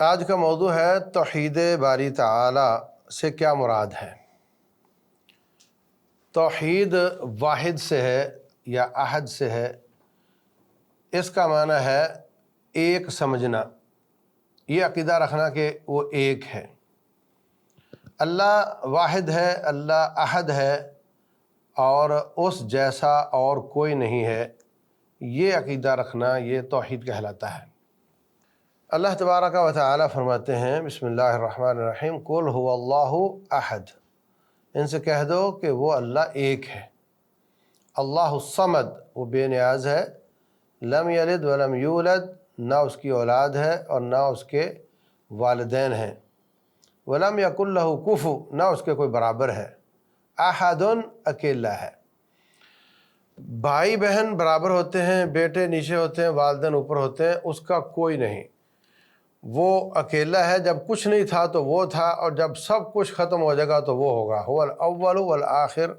آج کا موضوع ہے توحید باری تعالی سے کیا مراد ہے۔ توحید واحد سے ہے یا احد سے ہے، اس کا معنی ہے ایک سمجھنا، یہ عقیدہ رکھنا کہ وہ ایک ہے۔ اللہ واحد ہے، اللہ احد ہے اور اس جیسا اور کوئی نہیں ہے، یہ عقیدہ رکھنا یہ توحید کہلاتا ہے۔ اللہ تبارک و تعالی فرماتے ہیں بسم اللہ الرحمن الرحیم قل هو اللہ احد، ان سے کہہ دو کہ وہ اللہ ایک ہے۔ اللہ الصمد، وہ بے نیاز ہے، لم یلد ولم یولد، نہ اس کی اولاد ہے اور نہ اس کے والدین ہیں، ولم یکن لہ کفو، نہ اس کے کوئی برابر ہے، احد اکیلا ہے۔ بھائی بہن برابر ہوتے ہیں، بیٹے نیچے ہوتے ہیں، والدین اوپر ہوتے ہیں، اس کا کوئی نہیں، وہ اکیلا ہے۔ جب کچھ نہیں تھا تو وہ تھا، اور جب سب کچھ ختم ہو جائے گا تو وہ ہوگا۔ هو الاول والآخر،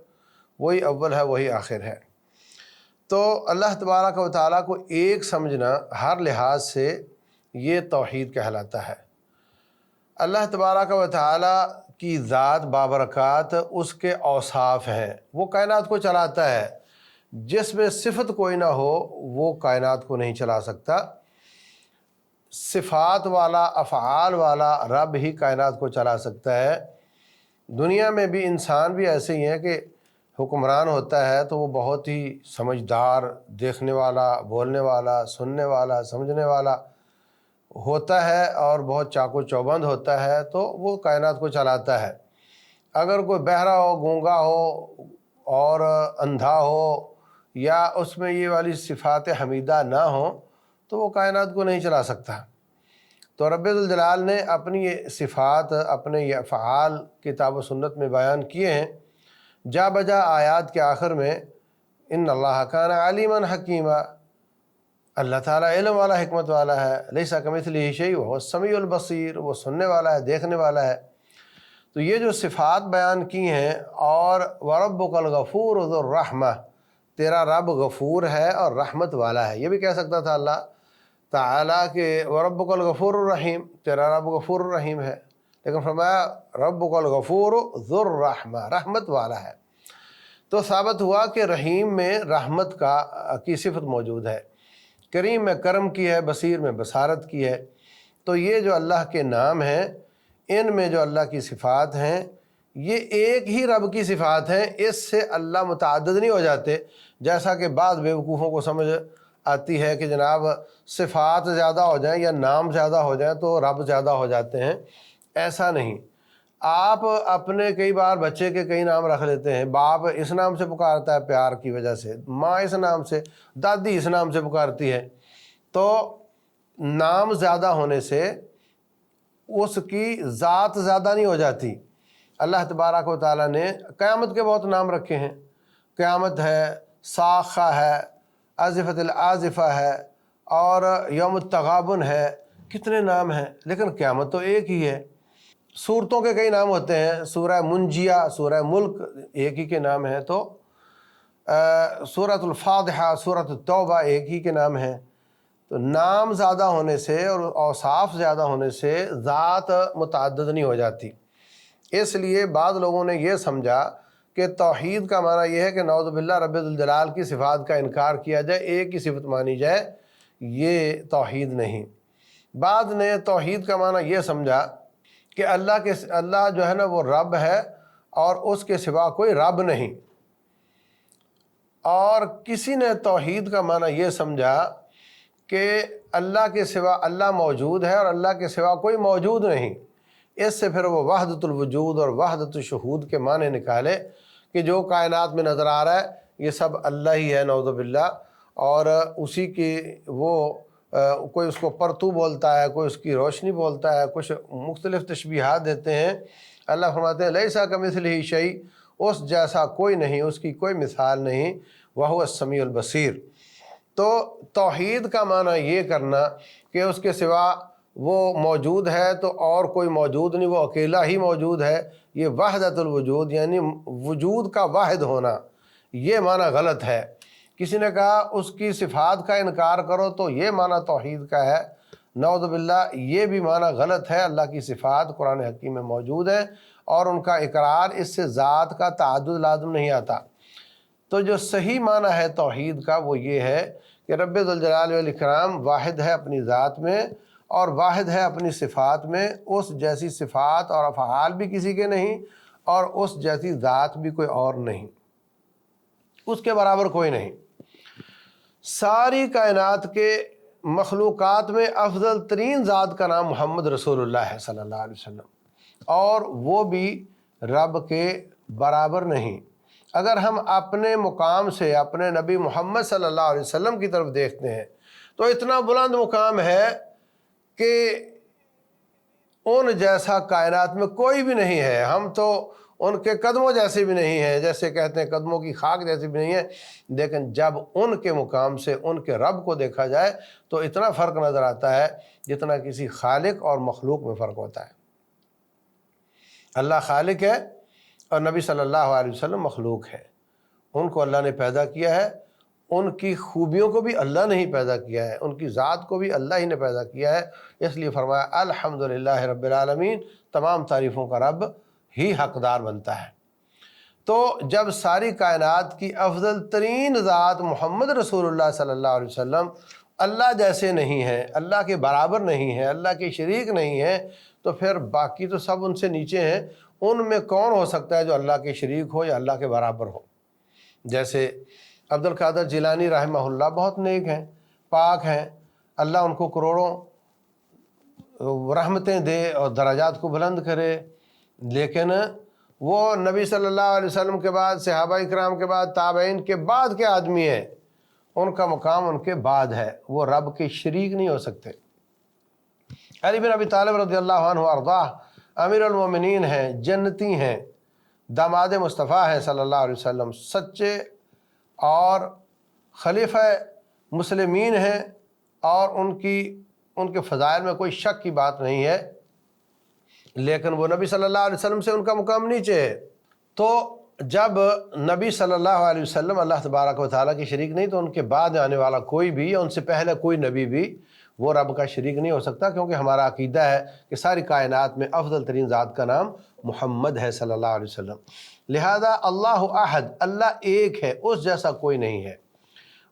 وہی اول ہے وہی آخر ہے۔ تو اللہ تبارک و تعالیٰ کو ایک سمجھنا ہر لحاظ سے یہ توحید کہلاتا ہے۔ اللہ تبارک و تعالیٰ کی ذات بابرکات، اس کے اوصاف ہیں، وہ کائنات کو چلاتا ہے۔ جس میں صفت کوئی نہ ہو وہ کائنات کو نہیں چلا سکتا۔ صفات والا، افعال والا رب ہی کائنات کو چلا سکتا ہے۔ دنیا میں بھی انسان بھی ایسے ہی ہیں کہ حکمران ہوتا ہے تو وہ بہت ہی سمجھدار، دیکھنے والا، بولنے والا، سننے والا، سمجھنے والا ہوتا ہے اور بہت چاق و چوبند ہوتا ہے، تو وہ کائنات کو چلاتا ہے۔ اگر کوئی بہرا ہو، گونگا ہو اور اندھا ہو، یا اس میں یہ والی صفات حمیدہ نہ ہوں تو وہ کائنات کو نہیں چلا سکتا۔ تو رب ذوالجلال نے اپنی یہ صفات، اپنے یہ افعال کتاب و سنت میں بیان کیے ہیں۔ جا بجا آیات کے آخر میں ان اللہ کان علیما حکیما، اللہ تعالیٰ علم والا، حکمت والا ہے۔ لیس کمثلہ شیء وہو السمیع البصیر، وہ سننے والا ہے، دیکھنے والا ہے۔ تو یہ جو صفات بیان کی ہیں، اور وربک الغفور ذو الرحمہ، تیرا رب غفور ہے اور رحمت والا ہے۔ یہ بھی کہہ سکتا تھا اللہ تعالیٰ کہ وربک الغفور الرحیم، تیرا رب غفور الرحیم ہے، لیکن فرمایا ربک الغفور ذو الرحمہ، رحمت والا ہے۔ تو ثابت ہوا کہ رحیم میں رحمت کی صفت موجود ہے، کریم میں کرم کی ہے، بصیر میں بصارت کی ہے۔ تو یہ جو اللہ کے نام ہیں، ان میں جو اللہ کی صفات ہیں، یہ ایک ہی رب کی صفات ہیں، اس سے اللہ متعدد نہیں ہو جاتے۔ جیسا کہ بعض بیوقوفوں کو سمجھ آتی ہے کہ جناب صفات زیادہ ہو جائیں یا نام زیادہ ہو جائیں تو رب زیادہ ہو جاتے ہیں۔ ایسا نہیں۔ آپ اپنے کئی بار بچے کے کئی نام رکھ لیتے ہیں۔ باپ اس نام سے پکارتا ہے پیار کی وجہ سے، ماں اس نام سے، دادی اس نام سے پکارتی ہے۔ تو نام زیادہ ہونے سے اس کی ذات زیادہ نہیں ہو جاتی۔ اللہ تبارک و تعالیٰ نے قیامت کے بہت نام رکھے ہیں۔ قیامت ہے، ساخہ ہے، آزفۃ العازفہ ہے، اور یوم التغابن ہے، کتنے نام ہیں، لیکن قیامت تو ایک ہی ہے۔ سورتوں کے کئی نام ہوتے ہیں، سورہ منجیہ، سورہ ملک ایک ہی کے نام ہیں، تو سورۃ الفاتحہ، سورۃ التوبہ ایک ہی کے نام ہیں۔ تو نام زیادہ ہونے سے اور اوصاف زیادہ ہونے سے ذات متعدد نہیں ہو جاتی۔ اس لیے بعض لوگوں نے یہ سمجھا کہ توحید کا معنی یہ ہے کہ نعوذ باللہ رب الجلال کی صفات کا انکار کیا جائے، ایک ہی صفت مانی جائے، یہ توحید نہیں۔ بعض نے توحید کا معنی یہ سمجھا کہ اللہ جو ہے نا وہ رب ہے اور اس کے سوا کوئی رب نہیں۔ اور کسی نے توحید کا معنی یہ سمجھا کہ اللہ کے سوا اللہ موجود ہے اور اللہ کے سوا کوئی موجود نہیں۔ اس سے پھر وہ وحدت الوجود اور وحدت الشہود کے معنی نکالے کہ جو کائنات میں نظر آ رہا ہے یہ سب اللہ ہی ہے، نعوذ باللہ، اور اسی کی وہ کوئی اس کو پرتو بولتا ہے، کوئی اس کی روشنی بولتا ہے، کچھ مختلف تشبیہات دیتے ہیں۔ اللہ فرماتے ہیں لیس کمثلہ شیء، اس جیسا کوئی نہیں، اس کی کوئی مثال نہیں، وہو السمیع البصیر۔ تو توحید کا معنی یہ کرنا کہ اس کے سوا وہ موجود ہے تو اور کوئی موجود نہیں، وہ اکیلا ہی موجود ہے، یہ وحدت الوجود یعنی وجود کا واحد ہونا، یہ معنی غلط ہے۔ کسی نے کہا اس کی صفات کا انکار کرو تو یہ معنی توحید کا ہے، نعوذ باللہ یہ بھی معنی غلط ہے۔ اللہ کی صفات قرآن حکیم میں موجود ہیں اور ان کا اقرار اس سے ذات کا تعدد لازم نہیں آتا۔ تو جو صحیح معنی ہے توحید کا وہ یہ ہے کہ رب ذوالجلال والاکرام واحد ہے اپنی ذات میں اور واحد ہے اپنی صفات میں، اس جیسی صفات اور افعال بھی کسی کے نہیں اور اس جیسی ذات بھی کوئی اور نہیں، اس کے برابر کوئی نہیں۔ ساری کائنات کے مخلوقات میں افضل ترین ذات کا نام محمد رسول اللہ ہے صلی اللہ علیہ وسلم، اور وہ بھی رب کے برابر نہیں۔ اگر ہم اپنے مقام سے اپنے نبی محمد صلی اللہ علیہ وسلم کی طرف دیکھتے ہیں تو اتنا بلند مقام ہے کہ ان جیسا کائنات میں کوئی بھی نہیں ہے۔ ہم تو ان کے قدموں جیسے بھی نہیں ہیں، جیسے کہتے ہیں قدموں کی خاک جیسے بھی نہیں ہے، لیکن جب ان کے مقام سے ان کے رب کو دیکھا جائے تو اتنا فرق نظر آتا ہے جتنا کسی خالق اور مخلوق میں فرق ہوتا ہے۔ اللہ خالق ہے اور نبی صلی اللہ علیہ وسلم مخلوق ہے، ان کو اللہ نے پیدا کیا ہے، ان کی خوبیوں کو بھی اللہ نے ہی پیدا کیا ہے، ان کی ذات کو بھی اللہ ہی نے پیدا کیا ہے۔ اس لیے فرمایا الحمدللہ رب العالمین، تمام تعریفوں کا رب ہی حقدار بنتا ہے۔ تو جب ساری کائنات کی افضل ترین ذات محمد رسول اللہ صلی اللہ علیہ وسلم اللہ جیسے نہیں ہیں، اللہ کے برابر نہیں ہیں، اللہ کے شریک نہیں ہیں، تو پھر باقی تو سب ان سے نیچے ہیں۔ ان میں کون ہو سکتا ہے جو اللہ کے شریک ہو یا اللہ کے برابر ہو؟ جیسے عبد القادر جیلانی رحمہ اللہ بہت نیک ہیں، پاک ہیں، اللہ ان کو کروڑوں رحمتیں دے اور درجات کو بلند کرے، لیکن وہ نبی صلی اللہ علیہ وسلم کے بعد، صحابہ اکرام کے بعد، تابعین کے بعد کے آدمی ہیں، ان کا مقام ان کے بعد ہے، وہ رب کے شریک نہیں ہو سکتے۔ علی بن ابی طالب رضی اللہ عنہ ارضاہ امیر المومنین ہیں، جنتی ہیں، داماد مصطفیٰ ہیں صلی اللہ علیہ وسلم، سچے اور خلیفہ مسلمین ہیں، اور ان کے فضائل میں کوئی شک کی بات نہیں ہے، لیکن وہ نبی صلی اللہ علیہ وسلم سے ان کا مقام نیچے ہے۔ تو جب نبی صلی اللہ علیہ وسلم اللہ تبارک و تعالیٰ کی شریک نہیں، تو ان کے بعد آنے والا کوئی بھی یا ان سے پہلے کوئی نبی بھی وہ رب کا شریک نہیں ہو سکتا، کیونکہ ہمارا عقیدہ ہے کہ ساری کائنات میں افضل ترین ذات کا نام محمد ہے صلی اللہ علیہ وسلم۔ لہذا اللہ احد، اللہ ایک ہے، اس جیسا کوئی نہیں ہے،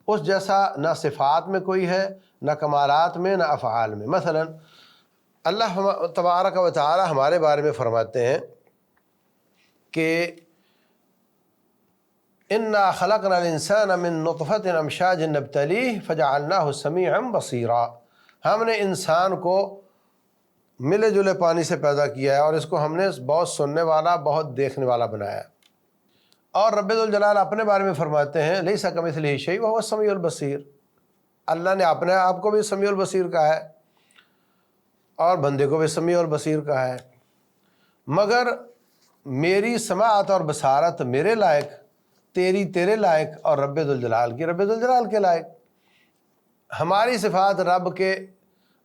اس جیسا نہ صفات میں کوئی ہے، نہ کمالات میں، نہ افعال میں۔ مثلا اللہ تبارک و تعالی ہمارے بارے میں فرماتے ہیں کہ انا خلقنا الانسان من نطفۃ امشاج نبتلیہ فجعلناہ سمیعا بصیرا، ہم نے انسان کو ملے جلے پانی سے پیدا کیا ہے اور اس کو ہم نے بہت سننے والا، بہت دیکھنے والا بنایا۔ اور رب ذوالجلال اپنے بارے میں فرماتے ہیں لیس کمثلہ شیء وہو السمیع البصیر، اللہ نے اپنے آپ کو بھی سمیع البصیر کہا ہے اور بندے کو بھی سمیع البصیر کہا ہے، مگر میری سماعت اور بصارت میرے لائق، تیری تیرے لائق، اور رب ذوالجلال کی رب ذوالجلال کے لائق۔ ہماری صفات رب کے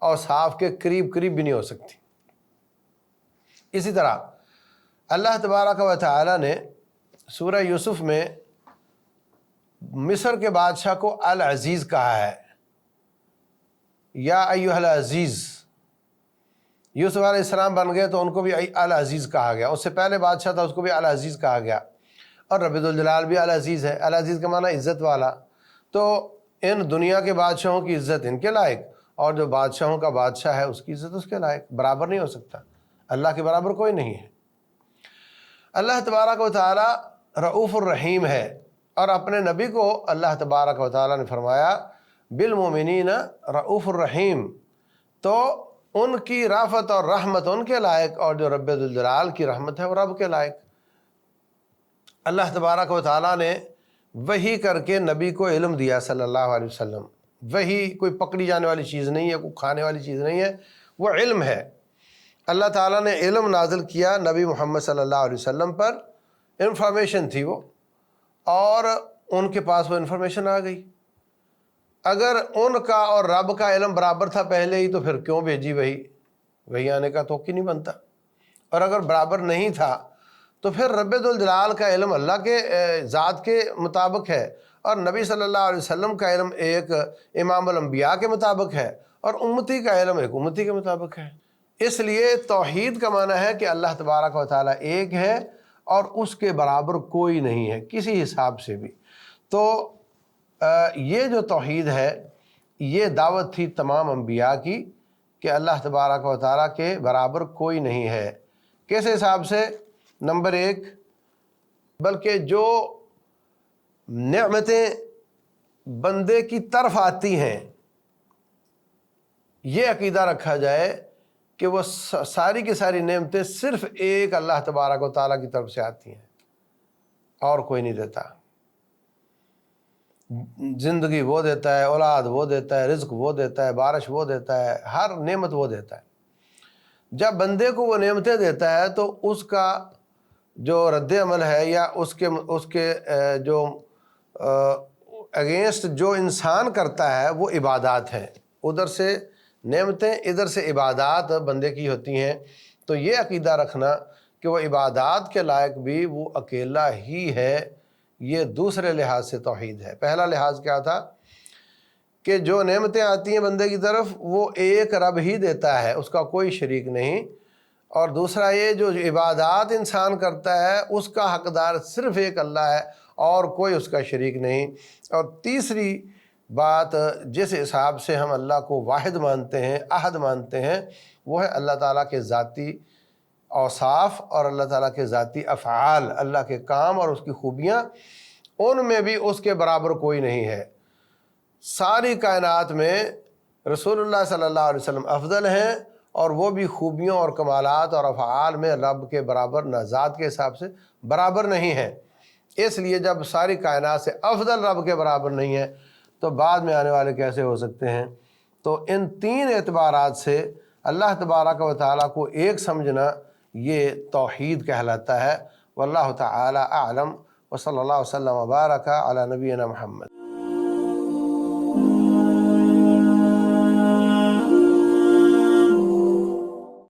اوصاف کے قریب بھی نہیں ہو سکتی۔ اسی طرح اللہ تبارک و تعالی نے سورہ یوسف میں مصر کے بادشاہ کو العزیز کہا ہے، یا ایھا العزیز۔ یوسف علیہ السلام بن گئے تو ان کو بھی العزیز کہا گیا، اس سے پہلے بادشاہ تھا اس کو بھی العزیز کہا گیا، اور رب ذوالجلال بھی العزیز ہے۔ العزیز کا معنی عزت والا، تو ان دنیا کے بادشاہوں کی عزت ان کے لائق، اور جو بادشاہوں کا بادشاہ ہے اس کی عزت اس کے لائق، برابر نہیں ہو سکتا، اللہ کے برابر کوئی نہیں ہے۔ اللہ تبارک و تعالی رؤوف الرحیم ہے، اور اپنے نبی کو اللہ تبارک و تعالی نے فرمایا بالمؤمنین رؤوف الرحیم، تو ان کی رافت اور رحمت ان کے لائق، اور جو رب ذوالجلال کی رحمت ہے وہ رب کے لائق۔ اللہ تبارک و تعالیٰ نے وحی کر کے نبی کو علم دیا صلی اللہ علیہ وسلم۔ وحی کوئی پکڑی جانے والی چیز نہیں ہے، کوئی کھانے والی چیز نہیں ہے، وہ علم ہے۔ اللہ تعالیٰ نے علم نازل کیا نبی محمد صلی اللہ علیہ وسلم پر، انفارمیشن تھی وہ، اور ان کے پاس وہ انفارمیشن آ گئی۔ اگر ان کا اور رب کا علم برابر تھا پہلے ہی تو پھر کیوں بھیجی وحی آنے کا توقع نہیں بنتا، اور اگر برابر نہیں تھا تو پھر رب ذوالجلال کا علم اللہ کے ذات کے مطابق ہے، اور نبی صلی اللہ علیہ وسلم کا علم ایک امام الانبیاء کے مطابق ہے، اور امتی کا علم ایک امتی کے مطابق ہے۔ اس لیے توحید کا معنی ہے کہ اللہ تبارک و تعالیٰ ایک ہے اور اس کے برابر کوئی نہیں ہے کسی حساب سے بھی۔ تو یہ جو توحید ہے یہ دعوت تھی تمام انبیاء کی کہ اللہ تبارک و تعالیٰ کے برابر کوئی نہیں ہے۔ کس حساب سے؟ نمبر ایک، بلکہ جو نعمتیں بندے کی طرف آتی ہیں یہ عقیدہ رکھا جائے کہ وہ ساری کی ساری نعمتیں صرف ایک اللہ تبارک و تعالیٰ کی طرف سے آتی ہیں اور کوئی نہیں دیتا۔ زندگی وہ دیتا ہے، اولاد وہ دیتا ہے، رزق وہ دیتا ہے، بارش وہ دیتا ہے، ہر نعمت وہ دیتا ہے۔ جب بندے کو وہ نعمتیں دیتا ہے تو اس کا جو رد عمل ہے یا اس کے جو اگینسٹ جو انسان کرتا ہے وہ عبادات ہیں۔ ادھر سے نعمتیں، ادھر سے عبادات بندے کی ہوتی ہیں۔ تو یہ عقیدہ رکھنا کہ وہ عبادات کے لائق بھی وہ اکیلا ہی ہے، یہ دوسرے لحاظ سے توحید ہے۔ پہلا لحاظ کیا تھا کہ جو نعمتیں آتی ہیں بندے کی طرف وہ ایک رب ہی دیتا ہے، اس کا کوئی شریک نہیں۔ اور دوسرا یہ جو عبادات انسان کرتا ہے اس کا حقدار صرف ایک اللہ ہے اور کوئی اس کا شریک نہیں۔ اور تیسری بات جس حساب سے ہم اللہ کو واحد مانتے ہیں، احد مانتے ہیں، وہ ہے اللہ تعالیٰ کے ذاتی اوصاف اور اللہ تعالیٰ کے ذاتی افعال، اللہ کے کام اور اس کی خوبیاں، ان میں بھی اس کے برابر کوئی نہیں ہے۔ ساری کائنات میں رسول اللہ صلی اللہ علیہ وسلم افضل ہیں اور وہ بھی خوبیوں اور کمالات اور افعال میں رب کے برابر نہ ذات کے حساب سے برابر نہیں ہیں۔ اس لیے جب ساری کائنات سے افضل رب کے برابر نہیں ہے تو بعد میں آنے والے کیسے ہو سکتے ہیں؟ تو ان تین اعتبارات سے اللہ تبارک و تعالیٰ کو ایک سمجھنا یہ توحید کہلاتا ہے۔ واللہ تعالی اعلم، وصلی اللہ وسلم وبارک علی نبینا محمد۔